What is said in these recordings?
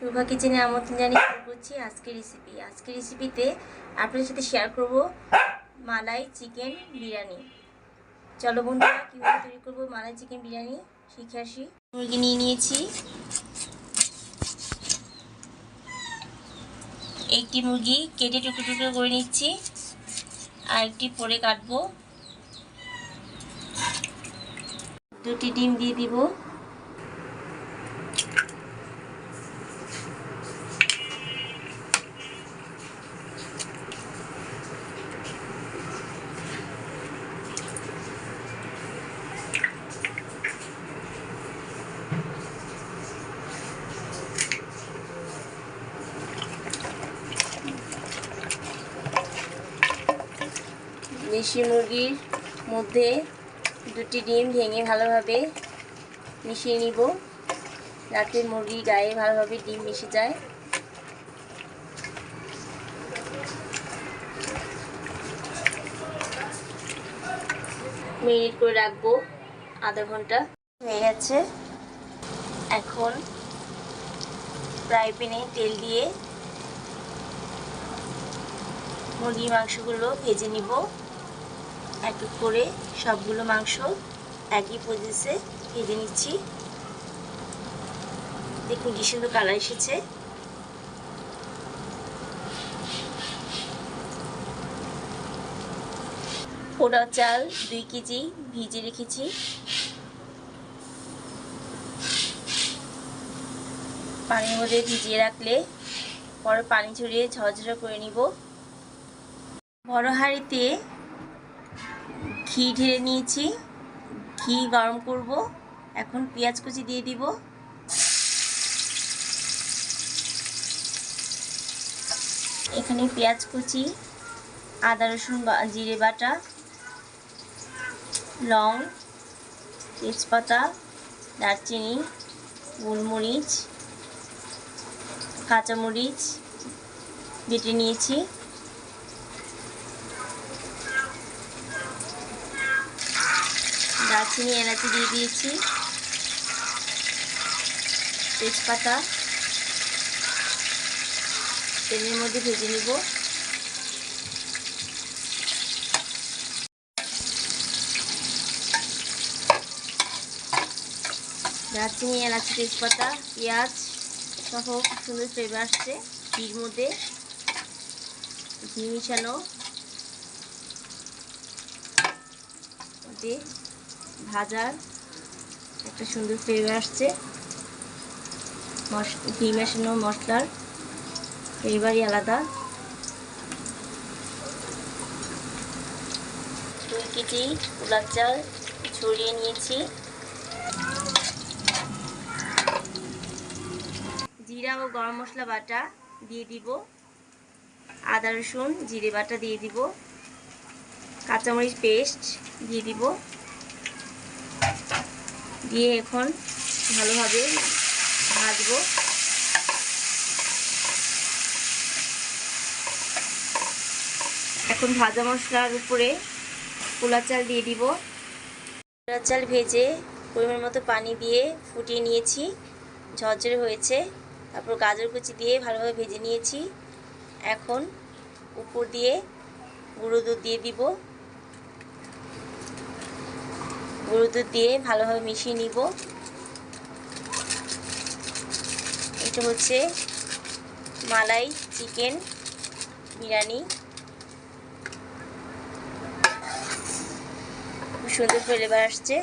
শুভা কিচেনে আমন্ত্রণ জানিয়ে শুরু করছি আজকের রেসিপিতে আপনাদের সাথে শেয়ার করব মালাই চিকেন বিরিয়ানি। চলো বন্ধুরা, কীভাবে তৈরি করবো মালাই চিকেন বিরিয়ানি শিখে আসি। মুরগি নিয়ে নিয়েছি, একটি মুরগি কেটে টুকরো টুকরো করে নিচ্ছি, আর একটি পরে কাটবো। দুটি ডিম দিয়ে দিব, দেশি মুরগির মধ্যে দুটি ডিম ভেঙে ভালোভাবে মিশিয়ে নিব, যাতে মুরগির গায়ে ভালোভাবে ডিম মিশে যায়। মিনিট করে রাখবো, আধা ঘন্টা হয়ে গেছে। এখন ফ্রাই প্যানে তেল দিয়ে মুরগির মাংসগুলো ভেজে নিব। এক এক করে সবগুলো মাংস একই পজিশনে ভেজে নিচ্ছি। দেখুন কি সুন্দর কালার এসেছে। পোড়া চাল 2 কেজি ভিজিয়ে রেখেছি, পানির মধ্যে ভিজিয়ে রাখলে পরে পানি ঝরিয়ে ঝরঝরা করে নিব। বড় হাঁড়িতে ঘি ঢেলে নিয়েছি, ঘি গরম করব। এখন পেঁয়াজ কুচি দিয়ে দিব, এখানে পেঁয়াজ কুচি, আদা রসুন জিরে বাটা, লং, তেজপাতা, দারচিনি, গোলমরিচ, কাঁচামরিচ বেটে নিয়েছি। দারচিনি এলাচি দিয়ে দিয়েছি, তেজপাতা তেলের মধ্যে ভেজে নিব। দারচিনি এলাচি তেজপাতা পেঁয়াজ সহ খুব সুন্দর ফ্লেভার আসছে। ঘির মধ্যে ঘি মিশানো ভাজার একটা সুন্দর ফ্লেভার আসছে। ঘি মেশানো মশলার ফ্লেভারই আলাদা। 2 কেজি পোলার চাল ছড়িয়ে নিয়েছি। জিরা ও গরম মশলা বাটা দিয়ে দিব, আদা রসুন জিরে বাটা দিয়ে দিব, কাঁচামরিচ পেস্ট দিয়ে দিব, দিয়ে এখন ভালোভাবে ভাজবো। এখন ভাজা মশলার উপরে পোলার চাল দিয়ে দিব। পোলার চাল ভেজে পরিমাণ মতো পানি দিয়ে ফুটিয়ে নিয়েছি, ঝরঝরে হয়েছে। তারপর গাজর কুচি দিয়ে ভালোভাবে ভেজে নিয়েছি। এখন উপর দিয়ে গুঁড়ো দুধ দিয়ে দিব, গুঁড়ো দুধ দিয়ে ভালোভাবে মিশিয়ে নিব। এটা হচ্ছে মালাই চিকেন বিরিয়ানি। খুব সুন্দর ফ্লেভার আসছে।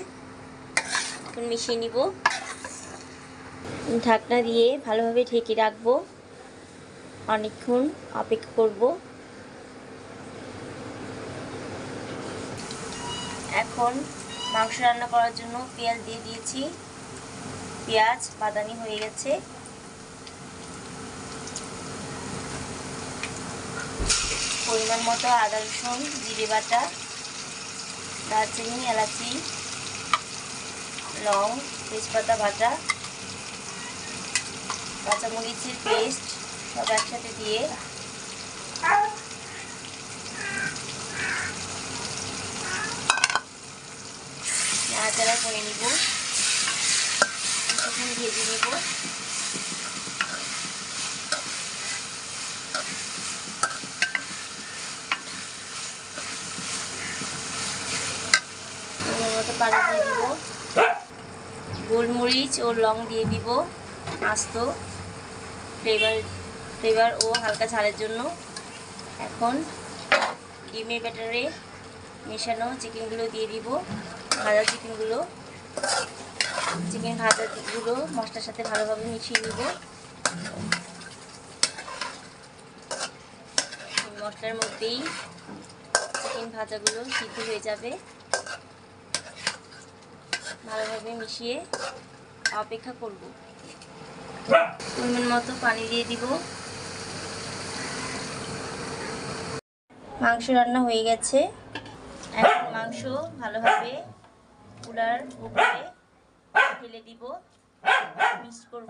এখন মিশিয়ে নিব, ঢাকনা দিয়ে ভালোভাবে ঢেকে রাখবো, অনেকক্ষণ অপেক্ষা করব। এখন মাংস রান্না করার জন্য পেঁয়াজ দিয়ে দিয়েছি, পেঁয়াজ বাদামি হয়ে গেছে। পরিমাণ মতো আদা রসুন জিরে বাটা, দারচিনি এলাচি লং তেজপাতা বাটা, কাঁচামরিচের পেস্ট সব একসাথে দিয়ে নাড়াচাড়া করে নিব, ভেজে নেব। পানি দিয়ে দিব, গোলমরিচ ও লং দিয়ে দিব আস্ত ফ্লেভার ও হালকা ঝালের জন্য। এখন ডিমের ব্যাটারে মেশানো চিকেনগুলো দিয়ে দিব, ভাজা চিকেনগুলো মশলার সাথে ভালোভাবে মিশিয়ে নিব। মশলার মধ্যেই চিকেন ভাজাগুলো সিদ্ধ হয়ে যাবে। ভালোভাবে মিশিয়ে অপেক্ষা করব। পরিমাণ মতো পানি দিয়ে দিব। মাংস রান্না হয়ে গেছে। এখন মাংস ভালোভাবে কুলার উপরে ঢেলে দিব, মিক্স করব।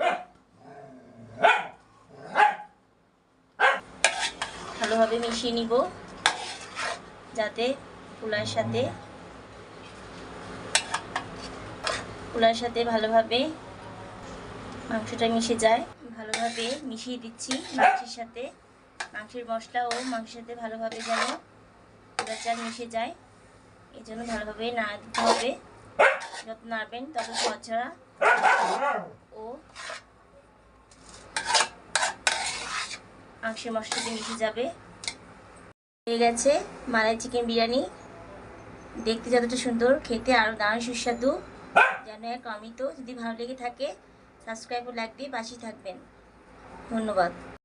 ভালোভাবে মিশিয়ে নিব যাতে কুলার সাথে ভালোভাবে মাংসটা মিশে যায়। ভালোভাবে মিশিয়ে দিচ্ছি মাংসের সাথে, মাংসের মশলা ও মাংসের সাথে ভালোভাবে যেন পোলাও চাল মিশে যায়, এই জন্য ভালোভাবে নাড়া দিতে হবে। যত নাড়বেন তত ঝরঝরা ও মাংসের মশলাতে মিশে যাবে। হয়ে গেছে মালাই চিকেন বিরিয়ানি। দেখতে যতটা সুন্দর, খেতে আরও দারুণ সুস্বাদু যেন এক অমৃত। যদি ভালো লেগে থাকে সাবস্ক্রাইব ও লাইক দিয়ে পাশে থাকবেন। ধন্যবাদ।